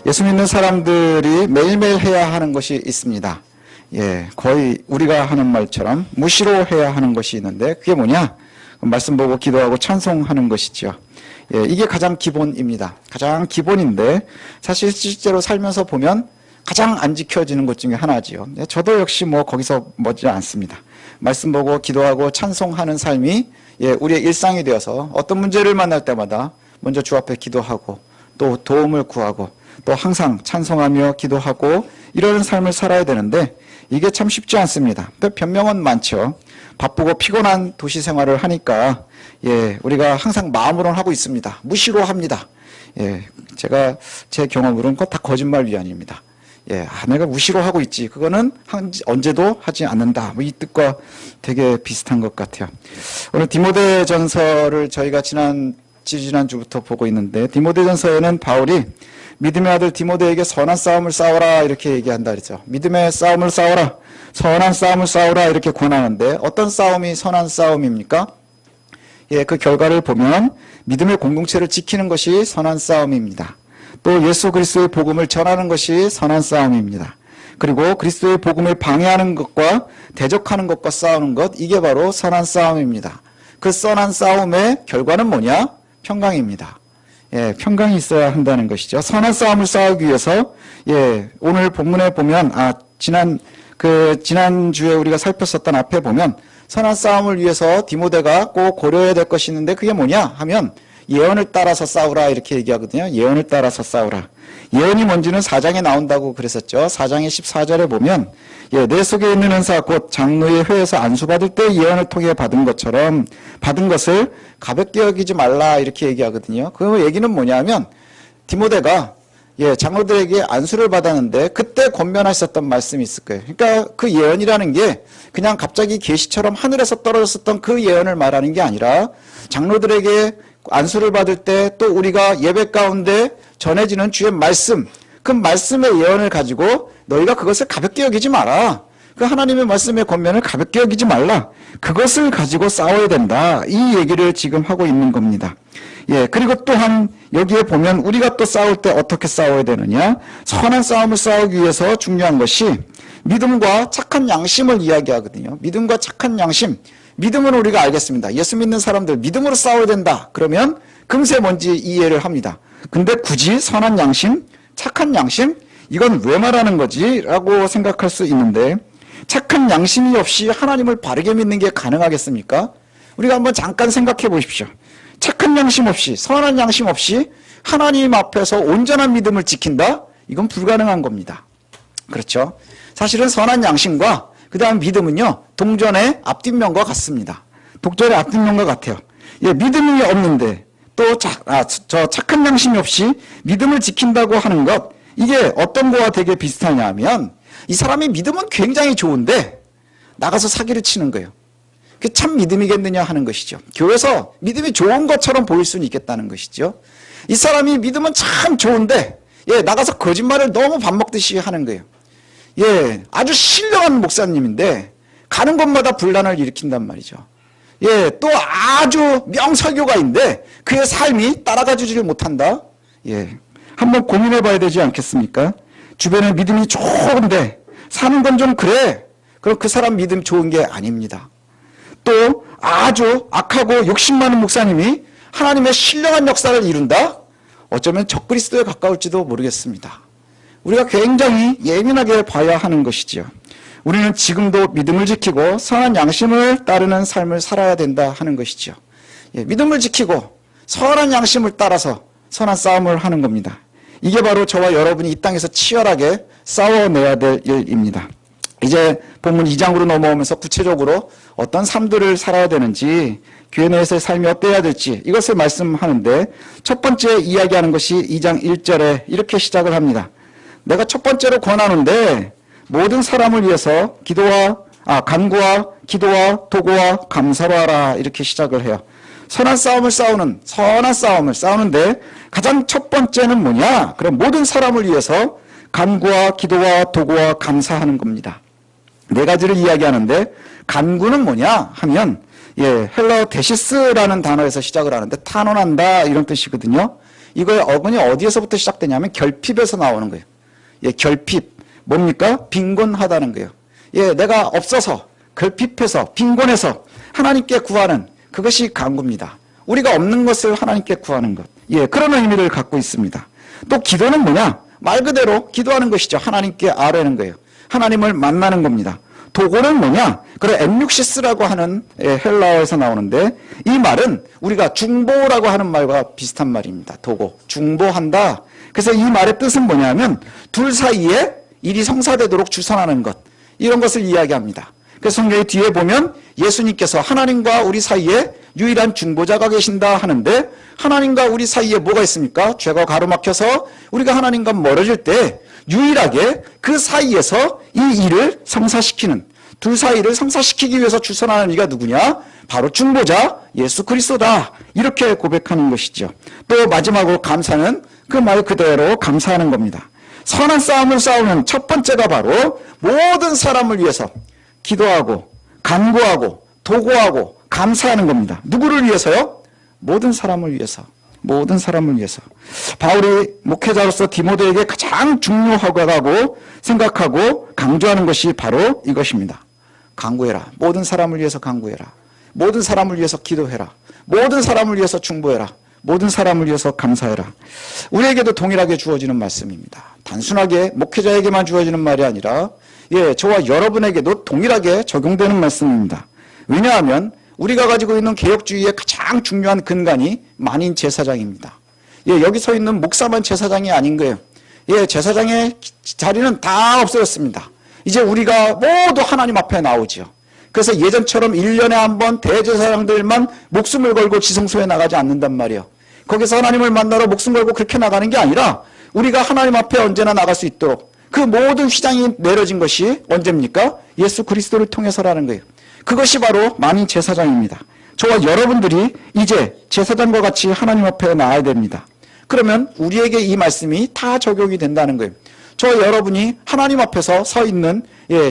예수 믿는 사람들이 매일매일 해야 하는 것이 있습니다. 예, 거의 우리가 하는 말처럼 무시로 해야 하는 것이 있는데 그게 뭐냐? 말씀 보고 기도하고 찬송하는 것이죠. 예, 이게 가장 기본입니다. 가장 기본인데 사실 실제로 살면서 보면 가장 안 지켜지는 것 중에 하나지요. 예, 저도 역시 뭐 거기서 머지 않습니다. 말씀 보고 기도하고 찬송하는 삶이 예, 우리의 일상이 되어서 어떤 문제를 만날 때마다 먼저 주 앞에 기도하고 또 도움을 구하고 또 항상 찬송하며 기도하고 이러는 삶을 살아야 되는데 이게 참 쉽지 않습니다. 변명은 많죠. 바쁘고 피곤한 도시 생활을 하니까 예, 우리가 항상 마음으로는 하고 있습니다. 무시로 합니다. 예, 제가 제 경험으로는 그거 다 거짓말 위안입니다. 예, 내가 무시로 하고 있지. 그거는 언제도 하지 않는다. 뭐 이 뜻과 되게 비슷한 것 같아요. 오늘 디모데전서를 저희가 지지난주부터 보고 있는데 디모데전서에는 바울이 믿음의 아들 디모데에게 선한 싸움을 싸워라 이렇게 얘기한다 그랬죠. 믿음의 싸움을 싸워라. 선한 싸움을 싸워라 이렇게 권하는데 어떤 싸움이 선한 싸움입니까? 예, 그 결과를 보면 믿음의 공동체를 지키는 것이 선한 싸움입니다. 또 예수 그리스도의 복음을 전하는 것이 선한 싸움입니다. 그리고 그리스도의 복음을 방해하는 것과 대적하는 것과 싸우는 것 이게 바로 선한 싸움입니다. 그 선한 싸움의 결과는 뭐냐? 평강입니다. 예, 평강이 있어야 한다는 것이죠. 선한 싸움을 싸우기 위해서 예, 오늘 본문에 보면 지난주에 우리가 살폈었던 앞에 보면 선한 싸움을 위해서 디모데가 꼭 고려해야 될 것이 있는데 그게 뭐냐 하면 예언을 따라서 싸우라 이렇게 얘기하거든요. 예언을 따라서 싸우라. 예언이 뭔지는 4장에 나온다고 그랬었죠. 4장의 14절에 보면 예, 내 속에 있는 은사 곧 장로의 회에서 안수받을 때 예언을 통해 받은 것처럼 받은 것을 가볍게 여기지 말라 이렇게 얘기하거든요. 그 얘기는 뭐냐면 디모데가 예, 장로들에게 안수를 받았는데 그때 권면하셨던 말씀이 있을 거예요. 그러니까 그 예언이라는 게 그냥 갑자기 계시처럼 하늘에서 떨어졌었던 그 예언을 말하는 게 아니라 장로들에게 안수를 받을 때 또 우리가 예배 가운데 전해지는 주의 말씀, 그 말씀의 예언을 가지고 너희가 그것을 가볍게 여기지 마라. 그 하나님의 말씀의 권면을 가볍게 여기지 말라. 그것을 가지고 싸워야 된다. 이 얘기를 지금 하고 있는 겁니다. 예, 그리고 또한 여기에 보면 우리가 또 싸울 때 어떻게 싸워야 되느냐? 선한 싸움을 싸우기 위해서 중요한 것이 믿음과 착한 양심을 이야기하거든요. 믿음과 착한 양심. 믿음은 우리가 알겠습니다. 예수 믿는 사람들 믿음으로 싸워야 된다. 그러면 금세 뭔지 이해를 합니다. 근데 굳이 선한 양심, 착한 양심? 이건 왜 말하는 거지? 라고 생각할 수 있는데 착한 양심이 없이 하나님을 바르게 믿는 게 가능하겠습니까? 우리가 한번 잠깐 생각해 보십시오. 착한 양심 없이, 선한 양심 없이 하나님 앞에서 온전한 믿음을 지킨다? 이건 불가능한 겁니다. 그렇죠? 사실은 선한 양심과 그 다음 믿음은요, 동전의 앞뒷면과 같습니다. 동전의 앞뒷면과 같아요. 예, 믿음이 없는데 또 저 착한 양심이 없이 믿음을 지킨다고 하는 것, 이게 어떤 거와 되게 비슷하냐 하면 이 사람이 믿음은 굉장히 좋은데 나가서 사기를 치는 거예요. 그게 참 믿음이겠느냐 하는 것이죠. 교회에서 믿음이 좋은 것처럼 보일 수는 있겠다는 것이죠. 이 사람이 믿음은 참 좋은데 예, 나가서 거짓말을 너무 밥 먹듯이 하는 거예요. 예, 아주 신령한 목사님인데 가는 곳마다 분란을 일으킨단 말이죠. 예, 또 아주 명설교가인데 그의 삶이 따라가지를 못한다. 예, 한번 고민해 봐야 되지 않겠습니까? 주변에 믿음이 좋은데 사는 건 좀 그래. 그럼 그 사람 믿음 좋은 게 아닙니다. 또 아주 악하고 욕심 많은 목사님이 하나님의 신령한 역사를 이룬다? 어쩌면 적그리스도에 가까울지도 모르겠습니다. 우리가 굉장히 예민하게 봐야 하는 것이지요. 우리는 지금도 믿음을 지키고 선한 양심을 따르는 삶을 살아야 된다 하는 것이지요. 예, 믿음을 지키고 선한 양심을 따라서 선한 싸움을 하는 겁니다. 이게 바로 저와 여러분이 이 땅에서 치열하게 싸워내야 될 일입니다. 이제 본문 2장으로 넘어오면서 구체적으로 어떤 삶들을 살아야 되는지, 교회 내에서의 삶이 어때야 될지 이것을 말씀하는데 첫 번째 이야기하는 것이 2장 1절에 이렇게 시작을 합니다. 내가 첫 번째로 권하는데 모든 사람을 위해서 간구와 기도와 도구와 감사로 하라 이렇게 시작을 해요. 선한 싸움을 싸우는데 가장 첫 번째는 뭐냐? 그럼 모든 사람을 위해서 간구와 기도와 도구와 감사하는 겁니다. 네 가지를 이야기하는데 간구는 뭐냐 하면 헬라어 데시스라는 단어에서 시작을 하는데 탄원한다 이런 뜻이거든요. 이거의 어근이 어디에서부터 시작되냐면 결핍에서 나오는 거예요. 예, 결핍. 뭡니까? 빈곤하다는 거예요. 예, 내가 없어서, 결핍해서, 빈곤해서 하나님께 구하는 그것이 간구입니다. 우리가 없는 것을 하나님께 구하는 것. 예, 그런 의미를 갖고 있습니다. 또 기도는 뭐냐? 말 그대로 기도하는 것이죠. 하나님께 아뢰는 거예요. 하나님을 만나는 겁니다. 도고는 뭐냐? 그래, 엠육시스라고 하는 헬라어에서 나오는데 이 말은 우리가 중보라고 하는 말과 비슷한 말입니다. 도고, 중보한다. 그래서 이 말의 뜻은 뭐냐면 둘 사이에 일이 성사되도록 주선하는 것, 이런 것을 이야기합니다. 그래서 성경의 뒤에 보면 예수님께서 하나님과 우리 사이에 유일한 중보자가 계신다 하는데 하나님과 우리 사이에 뭐가 있습니까? 죄가 가로막혀서 우리가 하나님과 멀어질 때 유일하게 그 사이에서 이 일을 성사시키는, 둘 사이를 성사시키기 위해서 주선하는 이가 누구냐? 바로 중보자 예수 그리스도다. 이렇게 고백하는 것이죠. 또 마지막으로 감사는 그 말 그대로 감사하는 겁니다. 선한 싸움을 싸우는 첫 번째가 바로 모든 사람을 위해서 기도하고 간구하고 도구하고 감사하는 겁니다. 누구를 위해서요? 모든 사람을 위해서. 모든 사람을 위해서. 바울이 목회자로서 디모데에게 가장 중요하고 생각하고 강조하는 것이 바로 이것입니다. 간구해라. 모든 사람을 위해서 간구해라. 모든 사람을 위해서 기도해라. 모든 사람을 위해서 중보해라. 모든 사람을 위해서 감사해라. 우리에게도 동일하게 주어지는 말씀입니다. 단순하게 목회자에게만 주어지는 말이 아니라 저와 여러분에게도 동일하게 적용되는 말씀입니다. 왜냐하면 우리가 가지고 있는 개혁주의의 가장 중요한 근간이 만인 제사장입니다. 여기 서 있는 목사만 제사장이 아닌 거예요. 제사장의 자리는 다 없어졌습니다. 이제 우리가 모두 하나님 앞에 나오죠. 그래서 예전처럼 1년에 한 번 대제사장들만 목숨을 걸고 지성소에 나가지 않는단 말이에요. 거기서 하나님을 만나러 목숨 걸고 그렇게 나가는 게 아니라 우리가 하나님 앞에 언제나 나갈 수 있도록 그 모든 휘장이 내려진 것이 언제입니까? 예수 그리스도를 통해서라는 거예요. 그것이 바로 만인 제사장입니다. 저와 여러분들이 이제 제사장과 같이 하나님 앞에 나아야 됩니다. 그러면 우리에게 이 말씀이 다 적용이 된다는 거예요. 저와 여러분이 하나님 앞에서 서 있는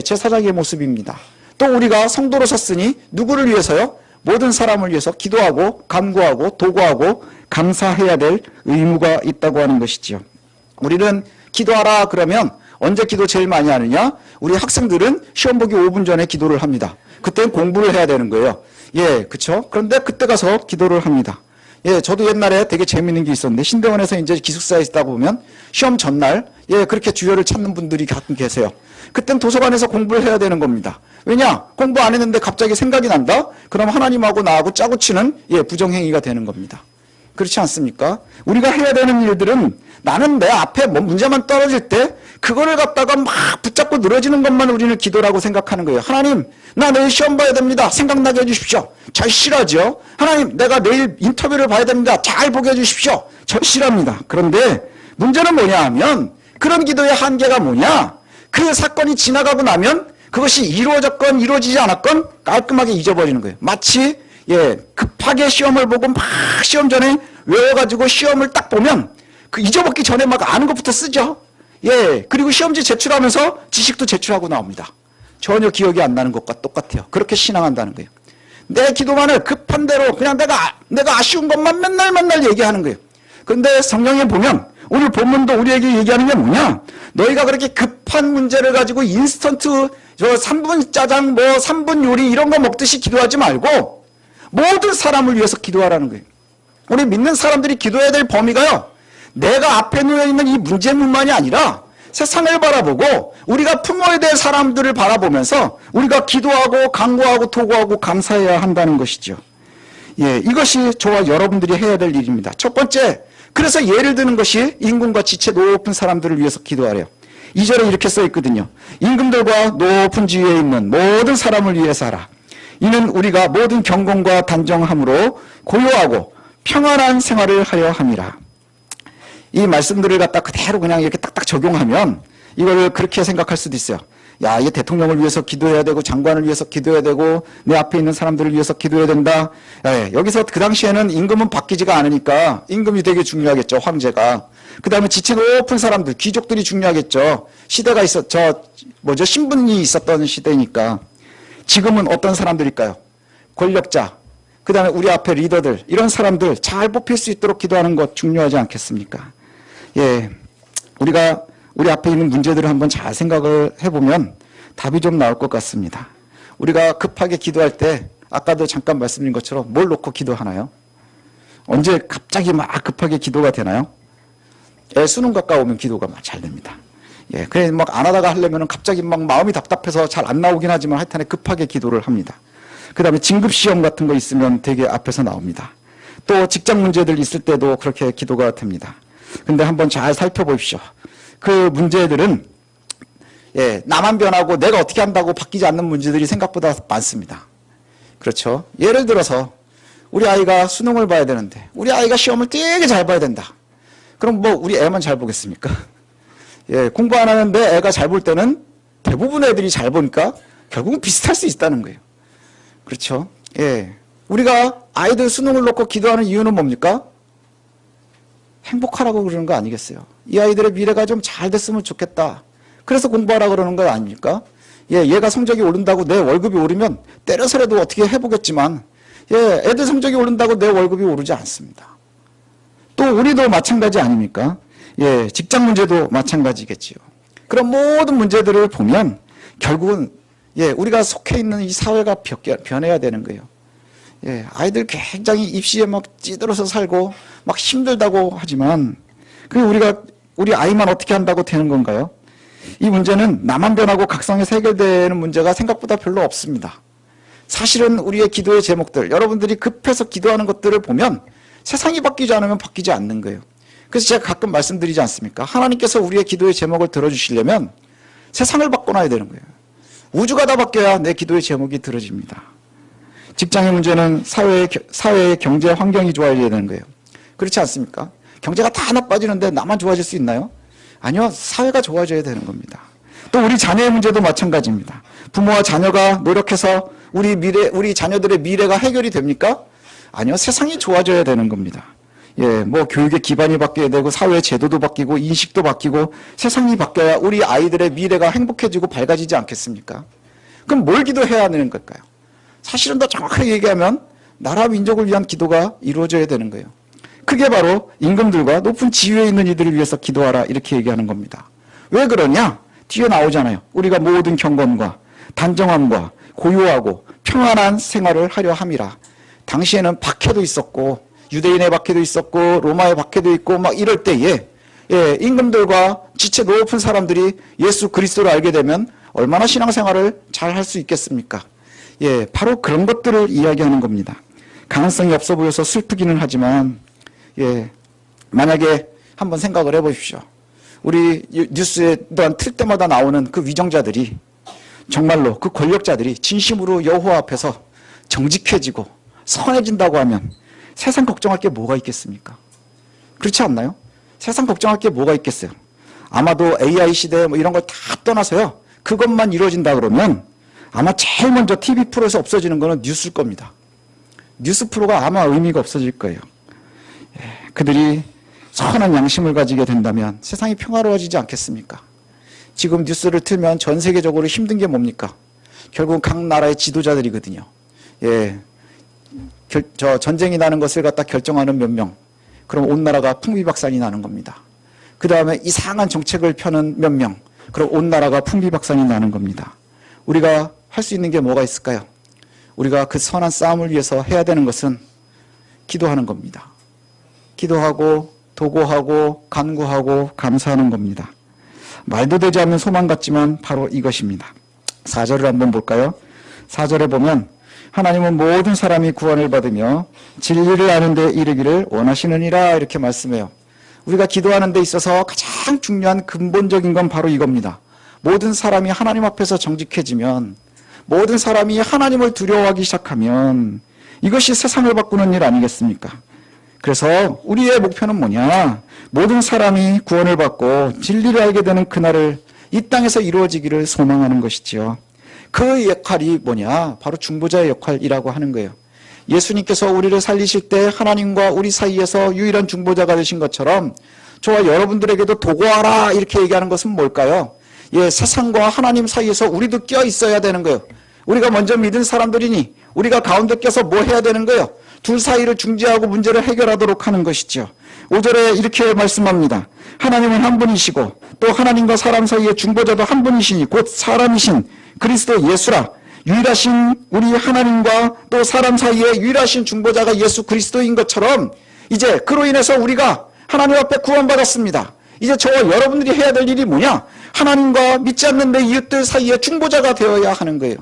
제사장의 모습입니다. 또 우리가 성도로 섰으니 누구를 위해서요? 모든 사람을 위해서 기도하고 간구하고 도구하고 감사해야 될 의무가 있다고 하는 것이지요. 우리는 기도하라 그러면 언제 기도 제일 많이 하느냐? 우리 학생들은 시험 보기 5분 전에 기도를 합니다. 그때는 공부를 해야 되는 거예요. 그렇죠? 그런데 그때 가서 기도를 합니다. 저도 옛날에 되게 재밌는 게 있었는데 신대원에서 이제 기숙사에 있다 보면 시험 전날 그렇게 주여를 찾는 분들이 가끔 계세요. 그땐 도서관에서 공부를 해야 되는 겁니다. 왜냐? 공부 안 했는데 갑자기 생각이 난다? 그럼 하나님하고 나하고 짜고 치는 부정행위가 되는 겁니다. 그렇지 않습니까? 우리가 해야 되는 일들은 나는 내 앞에 뭐 문제만 떨어질 때 그거를 갖다가 막 붙잡고 늘어지는 것만 우리는 기도라고 생각하는 거예요. 하나님, 나 내일 시험 봐야 됩니다. 생각나게 해주십시오. 절실하죠? 하나님, 내가 내일 인터뷰를 봐야 됩니다. 잘 보게 해주십시오. 절실합니다. 그런데 문제는 뭐냐 하면 그런 기도의 한계가 뭐냐? 그 사건이 지나가고 나면 그것이 이루어졌건 이루어지지 않았건 깔끔하게 잊어버리는 거예요. 마치 급하게 시험을 보고 막 시험 전에 외워가지고 시험을 딱 보면 그 잊어먹기 전에 막 아는 것부터 쓰죠. 그리고 시험지 제출하면서 지식도 제출하고 나옵니다. 전혀 기억이 안 나는 것과 똑같아요. 그렇게 신앙한다는 거예요. 내 기도만을 급한 대로 그냥 내가 아쉬운 것만 맨날 얘기하는 거예요. 그런데 성경에 보면 오늘 본문도 우리에게 얘기하는 게 뭐냐? 너희가 그렇게 급한 문제를 가지고 인스턴트 3분 짜장 3분 요리 이런 거 먹듯이 기도하지 말고 모든 사람을 위해서 기도하라는 거예요. 우리 믿는 사람들이 기도해야 될 범위가요. 내가 앞에 놓여있는 이 문제문만이 아니라 세상을 바라보고 우리가 품어야 될 사람들을 바라보면서 우리가 기도하고 간구하고 도구하고 감사해야 한다는 것이죠. 이것이 저와 여러분들이 해야 될 일입니다. 첫 번째, 그래서 예를 드는 것이 임금과 지체 높은 사람들을 위해서 기도하래요. 2절에 이렇게 써 있거든요. 임금들과 높은 지위에 있는 모든 사람을 위해서 하라. 이는 우리가 모든 경건과 단정함으로 고요하고 평안한 생활을 하려 함이라. 이 말씀들을 갖다 그대로 그냥 이렇게 딱딱 적용하면 이걸 그렇게 생각할 수도 있어요. 야, 이게 대통령을 위해서 기도해야 되고 장관을 위해서 기도해야 되고 내 앞에 있는 사람들을 위해서 기도해야 된다. 여기서 그 당시에는 임금은 바뀌지가 않으니까 임금이 되게 중요하겠죠. 황제가. 그 다음에 지체 높은 사람들, 귀족들이 중요하겠죠. 시대가 신분이 있었던 시대니까. 지금은 어떤 사람들일까요? 권력자, 그 다음에 우리 앞에 리더들, 이런 사람들 잘 뽑힐 수 있도록 기도하는 것 중요하지 않겠습니까? 예, 우리가 우리 앞에 있는 문제들을 한번 잘 생각을 해보면 답이 좀 나올 것 같습니다. 우리가 급하게 기도할 때 아까도 잠깐 말씀드린 것처럼 뭘 놓고 기도하나요? 언제 갑자기 막 급하게 기도가 되나요? 애 수능 가까우면 기도가 막 잘 됩니다. 예, 그래 막 안 하다가 하려면 갑자기 막 마음이 답답해서 잘 안 나오긴 하지만 하여튼에 급하게 기도를 합니다. 그 다음에 진급시험 같은 거 있으면 되게 앞에서 나옵니다. 또 직장 문제들 있을 때도 그렇게 기도가 됩니다. 근데 한번 잘 살펴보십시오. 그 문제들은 예, 나만 변하고 내가 어떻게 한다고 바뀌지 않는 문제들이 생각보다 많습니다. 그렇죠? 예를 들어서 우리 아이가 수능을 봐야 되는데 우리 아이가 시험을 되게 잘 봐야 된다. 그럼 뭐 우리 애만 잘 보겠습니까? 예, 공부 안 하는데 애가 잘 볼 때는 대부분 애들이 잘 보니까 결국은 비슷할 수 있다는 거예요. 그렇죠? 예. 우리가 아이들 수능을 놓고 기도하는 이유는 뭡니까? 행복하라고 그러는 거 아니겠어요? 이 아이들의 미래가 좀 잘 됐으면 좋겠다. 그래서 공부하라 그러는 거 아닙니까? 예, 얘가 성적이 오른다고 내 월급이 오르면 때려서라도 어떻게 해보겠지만, 예, 애들 성적이 오른다고 내 월급이 오르지 않습니다. 또 우리도 마찬가지 아닙니까? 예, 직장 문제도 마찬가지겠지요. 그런 모든 문제들을 보면 결국은 예, 우리가 속해 있는 이 사회가 변해야 되는 거예요. 예, 아이들 굉장히 입시에 막 찌들어서 살고 막 힘들다고 하지만 우리 아이만 어떻게 한다고 되는 건가요? 이 문제는 나만 변하고 각성해서 해결되는 문제가 생각보다 별로 없습니다. 사실은 우리의 기도의 제목들, 여러분들이 급해서 기도하는 것들을 보면 세상이 바뀌지 않으면 바뀌지 않는 거예요. 그래서 제가 가끔 말씀드리지 않습니까? 하나님께서 우리의 기도의 제목을 들어주시려면 세상을 바꿔놔야 되는 거예요. 우주가 다 바뀌어야 내 기도의 제목이 들어집니다. 직장의 문제는 사회의 경제 환경이 좋아져야 되는 거예요. 그렇지 않습니까? 경제가 다 나빠지는데 나만 좋아질 수 있나요? 아니요. 사회가 좋아져야 되는 겁니다. 또 우리 자녀의 문제도 마찬가지입니다. 부모와 자녀가 노력해서 우리 자녀들의 미래가 해결이 됩니까? 아니요. 세상이 좋아져야 되는 겁니다. 예, 뭐 교육의 기반이 바뀌어야 되고 사회의 제도도 바뀌고 인식도 바뀌고 세상이 바뀌어야 우리 아이들의 미래가 행복해지고 밝아지지 않겠습니까? 그럼 뭘 기도해야 하는 걸까요? 사실은 더 정확하게 얘기하면 나라 민족을 위한 기도가 이루어져야 되는 거예요. 그게 바로 임금들과 높은 지위에 있는 이들을 위해서 기도하라 이렇게 얘기하는 겁니다. 왜 그러냐? 뒤에 나오잖아요. 우리가 모든 경건과 단정함과 고요하고 평안한 생활을 하려 함이라. 당시에는 박해도 있었고 유대인의 박해도 있었고 로마의 박해도 있고 막 이럴 때에 예, 임금들과 지체 높은 사람들이 예수 그리스도를 알게 되면 얼마나 신앙생활을 잘 할 수 있겠습니까? 예, 바로 그런 것들을 이야기하는 겁니다. 가능성이 없어 보여서 슬프기는 하지만 예, 만약에 한번 생각을 해보십시오. 우리 뉴스에 틀 때마다 나오는 그 위정자들이 정말로 그 권력자들이 진심으로 여호와 앞에서 정직해지고 선해진다고 하면 세상 걱정할 게 뭐가 있겠습니까? 그렇지 않나요? 세상 걱정할 게 뭐가 있겠어요? 아마도 AI 시대 뭐 이런 걸 다 떠나서요. 그것만 이루어진다 그러면 아마 제일 먼저 TV 프로에서 없어지는 거는 뉴스일 겁니다. 뉴스 프로가 아마 의미가 없어질 거예요. 예, 그들이 선한 양심을 가지게 된다면 세상이 평화로워지지 않겠습니까? 지금 뉴스를 틀면 전 세계적으로 힘든 게 뭡니까? 결국 각 나라의 지도자들이거든요. 예, 전쟁이 나는 것을 갖다 결정하는 몇 명. 그럼 온 나라가 풍비박산이 나는 겁니다. 그 다음에 이상한 정책을 펴는 몇 명. 그럼 온 나라가 풍비박산이 나는 겁니다. 우리가 할 수 있는 게 뭐가 있을까요? 우리가 그 선한 싸움을 위해서 해야 되는 것은 기도하는 겁니다. 기도하고 도고하고 간구하고 감사하는 겁니다. 말도 되지 않는 소망 같지만 바로 이것입니다. 4절을 한번 볼까요? 4절에 보면 하나님은 모든 사람이 구원을 받으며 진리를 아는 데 이르기를 원하시느니라 이렇게 말씀해요. 우리가 기도하는 데 있어서 가장 중요한 근본적인 건 바로 이겁니다. 모든 사람이 하나님 앞에서 정직해지면, 모든 사람이 하나님을 두려워하기 시작하면 이것이 세상을 바꾸는 일 아니겠습니까? 그래서 우리의 목표는 뭐냐? 모든 사람이 구원을 받고 진리를 알게 되는 그날을 이 땅에서 이루어지기를 소망하는 것이지요. 그 역할이 뭐냐? 바로 중보자의 역할이라고 하는 거예요. 예수님께서 우리를 살리실 때 하나님과 우리 사이에서 유일한 중보자가 되신 것처럼 저와 여러분들에게도 도구하라 이렇게 얘기하는 것은 뭘까요? 예, 세상과 하나님 사이에서 우리도 껴 있어야 되는 거예요. 우리가 먼저 믿은 사람들이니 우리가 가운데 껴서 뭐 해야 되는 거예요? 둘 사이를 중재하고 문제를 해결하도록 하는 것이죠. 5절에 이렇게 말씀합니다. 하나님은 한 분이시고 또 하나님과 사람 사이의 중보자도 한 분이시니 곧 사람이신 그리스도 예수라. 유일하신 우리 하나님과 또 사람 사이의 유일하신 중보자가 예수 그리스도인 것처럼 이제 그로 인해서 우리가 하나님 앞에 구원받았습니다. 이제 저와 여러분들이 해야 될 일이 뭐냐? 하나님과 믿지 않는 내 이웃들 사이의 중보자가 되어야 하는 거예요.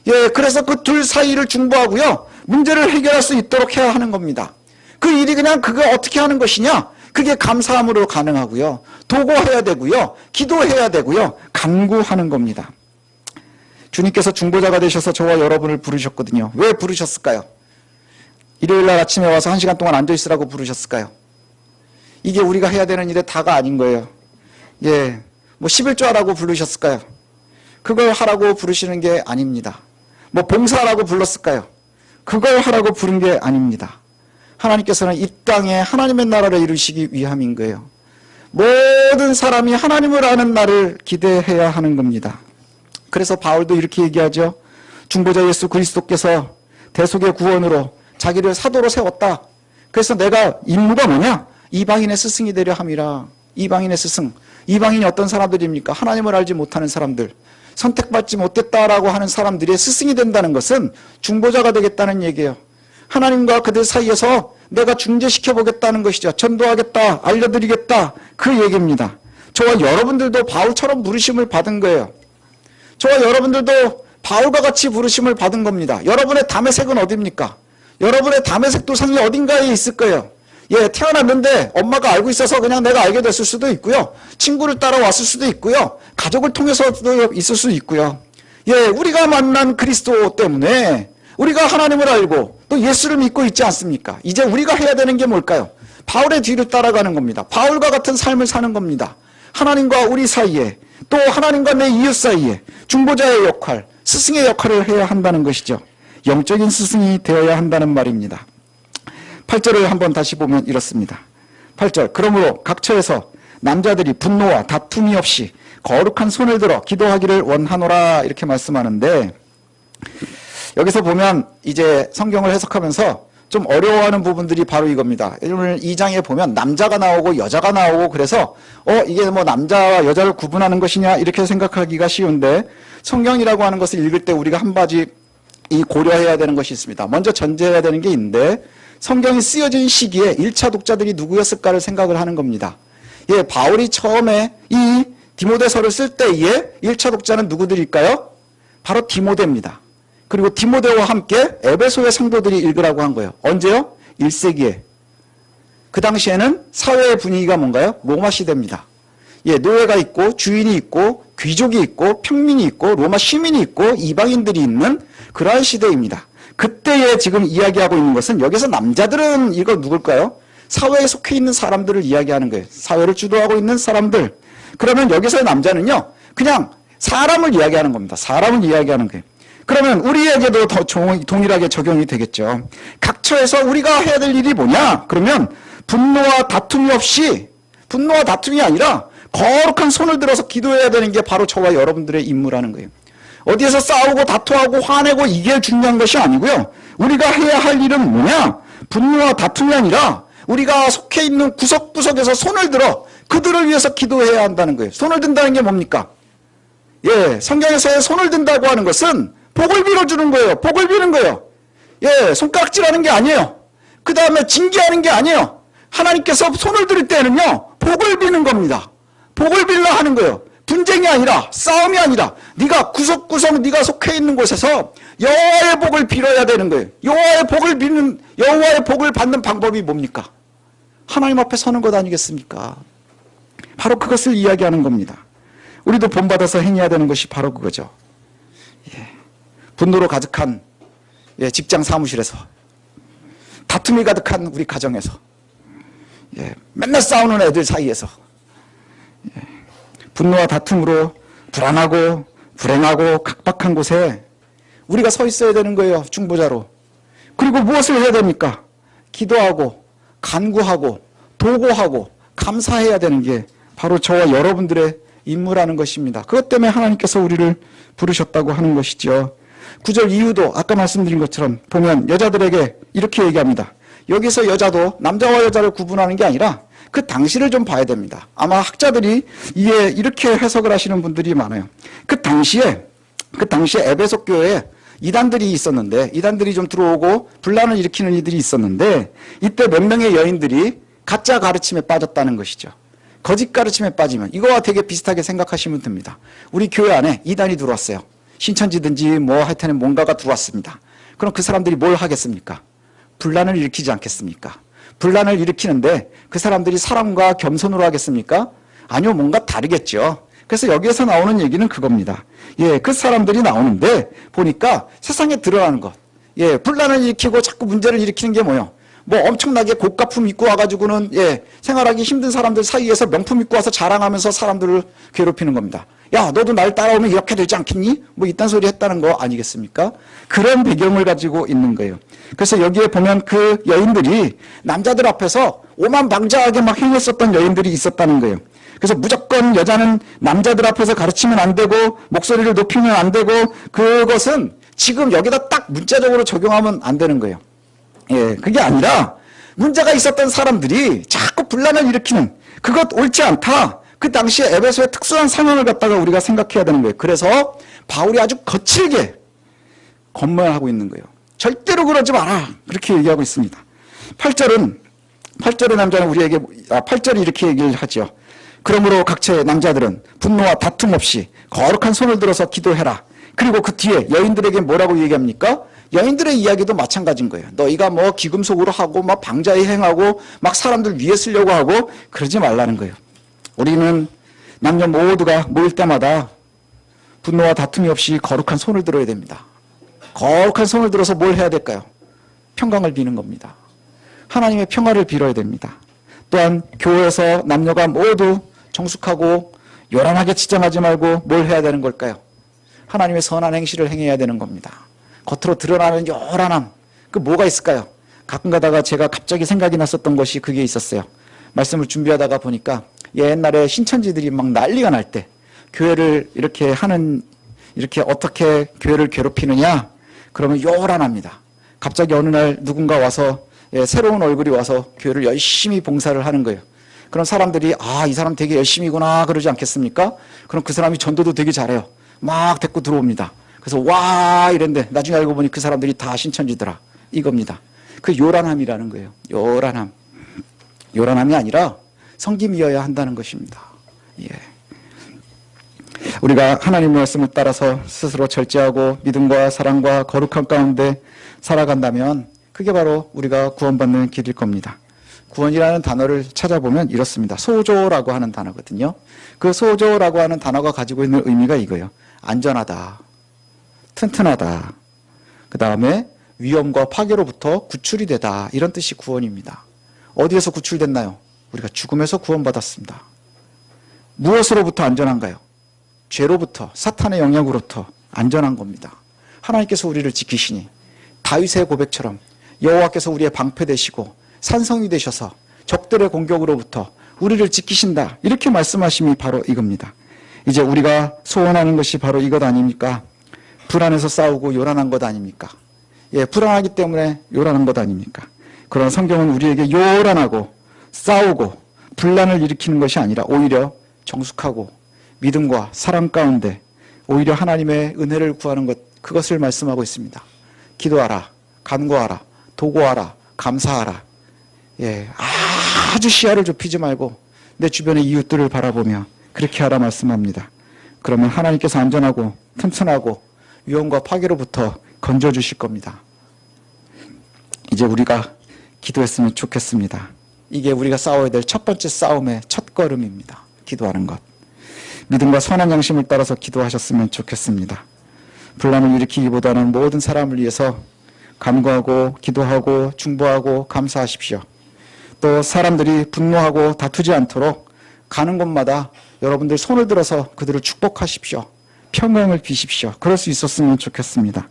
예, 그래서 그 둘 사이를 중보하고요, 문제를 해결할 수 있도록 해야 하는 겁니다. 그 일이 그냥 그거 어떻게 하는 것이냐? 그게 감사함으로 가능하고요, 도고해야 되고요, 기도해야 되고요, 간구하는 겁니다. 주님께서 중보자가 되셔서 저와 여러분을 부르셨거든요. 왜 부르셨을까요? 일요일날 아침에 와서 1시간 동안 앉아있으라고 부르셨을까요? 이게 우리가 해야 되는 일의 다가 아닌 거예요. 예, 뭐 11조 하라고 부르셨을까요? 그걸 하라고 부르시는 게 아닙니다. 뭐 봉사하라고 불렀을까요? 그걸 하라고 부른 게 아닙니다. 하나님께서는 이 땅에 하나님의 나라를 이루시기 위함인 거예요. 모든 사람이 하나님을 아는 날을 기대해야 하는 겁니다. 그래서 바울도 이렇게 얘기하죠. 중보자 예수 그리스도께서 대속의 구원으로 자기를 사도로 세웠다. 그래서 내가 임무가 뭐냐? 이방인의 스승이 되려 함이라. 이방인의 스승. 이방인이 어떤 사람들입니까? 하나님을 알지 못하는 사람들. 선택받지 못했다라고 하는 사람들의 스승이 된다는 것은 중보자가 되겠다는 얘기예요. 하나님과 그들 사이에서 내가 중재시켜보겠다는 것이죠. 전도하겠다, 알려드리겠다, 그 얘기입니다. 저와 여러분들도 바울처럼 부르심을 받은 거예요. 저와 여러분들도 바울과 같이 부르심을 받은 겁니다. 여러분의 담의색은 어디입니까? 여러분의 담의색 도상이 어딘가에 있을 거예요. 예, 태어났는데 엄마가 알고 있어서 그냥 내가 알게 됐을 수도 있고요. 친구를 따라왔을 수도 있고요. 가족을 통해서도 있을 수 있고요. 예, 우리가 만난 그리스도 때문에 우리가 하나님을 알고 또 예수를 믿고 있지 않습니까? 이제 우리가 해야 되는 게 뭘까요? 바울의 뒤를 따라가는 겁니다. 바울과 같은 삶을 사는 겁니다. 하나님과 우리 사이에, 또 하나님과 내 이웃 사이에 중보자의 역할, 스승의 역할을 해야 한다는 것이죠. 영적인 스승이 되어야 한다는 말입니다. 8절을 한번 다시 보면 이렇습니다. 8절, 그러므로 각처에서 남자들이 분노와 다툼이 없이 거룩한 손을 들어 기도하기를 원하노라, 이렇게 말씀하는데, 여기서 보면 이제 성경을 해석하면서 좀 어려워하는 부분들이 바로 이겁니다. 오늘 2장에 보면 남자가 나오고 여자가 나오고, 그래서 이게 뭐 남자와 여자를 구분하는 것이냐 이렇게 생각하기가 쉬운데, 성경이라고 하는 것을 읽을 때 우리가 한 가지 고려해야 되는 것이 있습니다. 먼저 전제해야 되는 게 있는데, 성경이 쓰여진 시기에 1차 독자들이 누구였을까를 생각을 하는 겁니다. 예, 바울이 처음에 이 디모데서를 쓸 때에 1차 독자는 누구들일까요? 바로 디모데입니다. 그리고 디모데와 함께 에베소의 성도들이 읽으라고 한 거예요. 언제요? 1세기에. 그 당시에는 사회의 분위기가 뭔가요? 로마 시대입니다. 예, 노예가 있고 주인이 있고 귀족이 있고 평민이 있고 로마 시민이 있고 이방인들이 있는 그러한 시대입니다. 그때에 지금 이야기하고 있는 것은, 여기서 남자들은 이거 누굴까요? 사회에 속해 있는 사람들을 이야기하는 거예요. 사회를 주도하고 있는 사람들. 그러면 여기서의 남자는요, 그냥 사람을 이야기하는 겁니다. 사람을 이야기하는 거예요. 그러면 우리에게도 더 동일하게 적용이 되겠죠. 각처에서 우리가 해야 될 일이 뭐냐? 그러면 분노와 다툼이 없이, 분노와 다툼이 아니라 거룩한 손을 들어서 기도해야 되는 게 바로 저와 여러분들의 임무라는 거예요. 어디에서 싸우고 다투하고 화내고 이게 중요한 것이 아니고요. 우리가 해야 할 일은 뭐냐? 분노와 다툼이 아니라 우리가 속해 있는 구석구석에서 손을 들어 그들을 위해서 기도해야 한다는 거예요. 손을 든다는 게 뭡니까? 예, 성경에서의 손을 든다고 하는 것은 복을 빌어주는 거예요. 복을 비는 거예요. 예, 손가락질하는 게 아니에요. 그 다음에 징계하는 게 아니에요. 하나님께서 손을 들 때는요, 복을 비는 겁니다. 복을 빌라 하는 거예요. 분쟁이 아니라, 싸움이 아니라, 네가 구석구석 네가 속해 있는 곳에서 여호와의 복을 빌어야 되는 거예요. 여호와의 복을 받는 방법이 뭡니까? 하나님 앞에 서는 것 아니겠습니까? 바로 그것을 이야기하는 겁니다. 우리도 본받아서 행해야 되는 것이 바로 그거죠. 예. 분노로 가득한 직장 사무실에서, 다툼이 가득한 우리 가정에서, 맨날 싸우는 애들 사이에서, 분노와 다툼으로 불안하고 불행하고 각박한 곳에 우리가 서 있어야 되는 거예요. 중보자로. 그리고 무엇을 해야 됩니까? 기도하고 간구하고 도고하고 감사해야 되는 게 바로 저와 여러분들의 임무라는 것입니다. 그것 때문에 하나님께서 우리를 부르셨다고 하는 것이죠. 구절 이유도 아까 말씀드린 것처럼 보면 여자들에게 이렇게 얘기합니다. 여기서 여자도 남자와 여자를 구분하는 게 아니라 그 당시를 좀 봐야 됩니다. 아마 학자들이 이게 이렇게 해석을 하시는 분들이 많아요. 그 당시에 에베소 교회에 이단들이 있었는데, 이단들이 좀 들어오고 분란을 일으키는 이들이 있었는데, 이때 몇 명의 여인들이 가짜 가르침에 빠졌다는 것이죠. 거짓 가르침에 빠지면 이거와 되게 비슷하게 생각하시면 됩니다. 우리 교회 안에 이단이 들어왔어요. 신천지든지 뭐 하여튼 뭔가가 들어왔습니다. 그럼 그 사람들이 뭘 하겠습니까? 분란을 일으키지 않겠습니까? 분란을 일으키는데 그 사람들이 사랑과 겸손으로 하겠습니까? 아니요, 뭔가 다르겠죠. 그래서 여기에서 나오는 얘기는 그겁니다. 예, 그 사람들이 나오는데 보니까 세상에 드러나는 것. 예, 분란을 일으키고 자꾸 문제를 일으키는 게 뭐예요? 뭐 엄청나게 고가품 입고 와가지고는 예, 생활하기 힘든 사람들 사이에서 명품 입고 와서 자랑하면서 사람들을 괴롭히는 겁니다. 야, 너도 날 따라오면 이렇게 되지 않겠니? 뭐 이딴 소리 했다는 거 아니겠습니까? 그런 배경을 가지고 있는 거예요. 그래서 여기에 보면 그 여인들이 남자들 앞에서 오만방자하게 막 행했었던 여인들이 있었다는 거예요. 그래서 무조건 여자는 남자들 앞에서 가르치면 안 되고 목소리를 높이면 안 되고 그것은 지금 여기다 딱 문자적으로 적용하면 안 되는 거예요. 예, 그게 아니라 문제가 있었던 사람들이 자꾸 분란을 일으키는 그것 옳지 않다. 그 당시에 에베소의 특수한 상황을 갖다가 우리가 생각해야 되는 거예요. 그래서 바울이 아주 거칠게 권면하고 있는 거예요. 절대로 그러지 마라. 그렇게 얘기하고 있습니다. 8절의 남자는 우리에게 8절이 이렇게 얘기를 하죠. 그러므로 각처의 남자들은 분노와 다툼 없이 거룩한 손을 들어서 기도해라. 그리고 그 뒤에 여인들에게 뭐라고 얘기합니까? 여인들의 이야기도 마찬가지인 거예요. 너희가 뭐 기금속으로 하고 막 방자에 행하고 막 사람들 위에 쓰려고 하고 그러지 말라는 거예요. 우리는 남녀 모두가 모일 때마다 분노와 다툼이 없이 거룩한 손을 들어야 됩니다. 거룩한 손을 들어서 뭘 해야 될까요? 평강을 비는 겁니다. 하나님의 평화를 빌어야 됩니다. 또한 교회에서 남녀가 모두 정숙하고 요란하게 치장하지 말고 뭘 해야 되는 걸까요? 하나님의 선한 행실을 행해야 되는 겁니다. 겉으로 드러나는 요란함, 그 뭐가 있을까요? 가끔 가다가 제가 갑자기 생각이 났었던 것이 그게 있었어요. 말씀을 준비하다가 보니까 옛날에 신천지들이 막 난리가 날 때 교회를 이렇게 어떻게 교회를 괴롭히느냐? 그러면 요란합니다. 갑자기 어느 날 누군가 와서 새로운 얼굴이 와서 교회를 열심히 봉사를 하는 거예요. 그럼 사람들이 이 사람 되게 열심히구나 그러지 않겠습니까? 그럼 그 사람이 전도도 되게 잘해요. 막 데리고 들어옵니다. 그래서 와 이랬는데 나중에 알고 보니 그 사람들이 다 신천지더라. 이겁니다. 그 요란함이라는 거예요. 요란함. 요란함이 아니라 성김이어야 한다는 것입니다. 예. 우리가 하나님의 말씀을 따라서 스스로 절제하고 믿음과 사랑과 거룩한 가운데 살아간다면 그게 바로 우리가 구원받는 길일 겁니다. 구원이라는 단어를 찾아보면 이렇습니다. 소조라고 하는 단어거든요. 그 소조라고 하는 단어가 가지고 있는 의미가 이거예요. 안전하다, 튼튼하다, 그 다음에 위험과 파괴로부터 구출이 되다, 이런 뜻이 구원입니다. 어디에서 구출됐나요? 우리가 죽음에서 구원받았습니다. 무엇으로부터 안전한가요? 죄로부터, 사탄의 영향으로부터 안전한 겁니다. 하나님께서 우리를 지키시니 다윗의 고백처럼 여호와께서 우리의 방패 되시고 산성이 되셔서 적들의 공격으로부터 우리를 지키신다, 이렇게 말씀하심이 바로 이겁니다. 이제 우리가 소원하는 것이 바로 이것 아닙니까? 불안해서 싸우고 요란한 것 아닙니까? 예, 불안하기 때문에 요란한 것 아닙니까? 그런 성경은 우리에게 요란하고 싸우고 분란을 일으키는 것이 아니라 오히려 정숙하고 믿음과 사랑 가운데 오히려 하나님의 은혜를 구하는 것, 그것을 말씀하고 있습니다. 기도하라, 간구하라, 도구하라, 감사하라. 예, 아주 시야를 좁히지 말고 내 주변의 이웃들을 바라보며 그렇게 하라 말씀합니다. 그러면 하나님께서 안전하고 튼튼하고 위험과 파괴로부터 건져주실 겁니다. 이제 우리가 기도했으면 좋겠습니다. 이게 우리가 싸워야 될 첫 번째 싸움의 첫 걸음입니다. 기도하는 것. 믿음과 선한 양심을 따라서 기도하셨으면 좋겠습니다. 분란을 일으키기보다는 모든 사람을 위해서 간구하고 기도하고 중보하고 감사하십시오. 또 사람들이 분노하고 다투지 않도록 가는 곳마다 여러분들 손을 들어서 그들을 축복하십시오. 평강을 비십시오. 그럴 수 있었으면 좋겠습니다.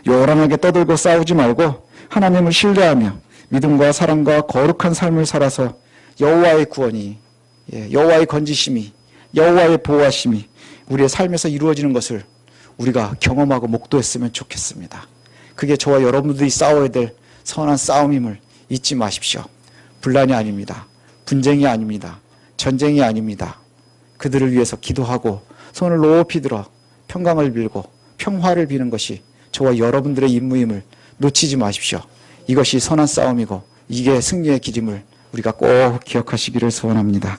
요란하게 떠들고 싸우지 말고 하나님을 신뢰하며 믿음과 사랑과 거룩한 삶을 살아서 여호와의 구원이, 여호와의 건지심이, 여호와의 보호하심이 우리의 삶에서 이루어지는 것을 우리가 경험하고 목도했으면 좋겠습니다. 그게 저와 여러분들이 싸워야 될 선한 싸움임을 잊지 마십시오. 분란이 아닙니다. 분쟁이 아닙니다. 전쟁이 아닙니다. 그들을 위해서 기도하고 손을 높이 들어 평강을 빌고 평화를 비는 것이 저와 여러분들의 임무임을 놓치지 마십시오. 이것이 선한 싸움이고 이게 승리의 길임을 우리가 꼭 기억하시기를 소원합니다.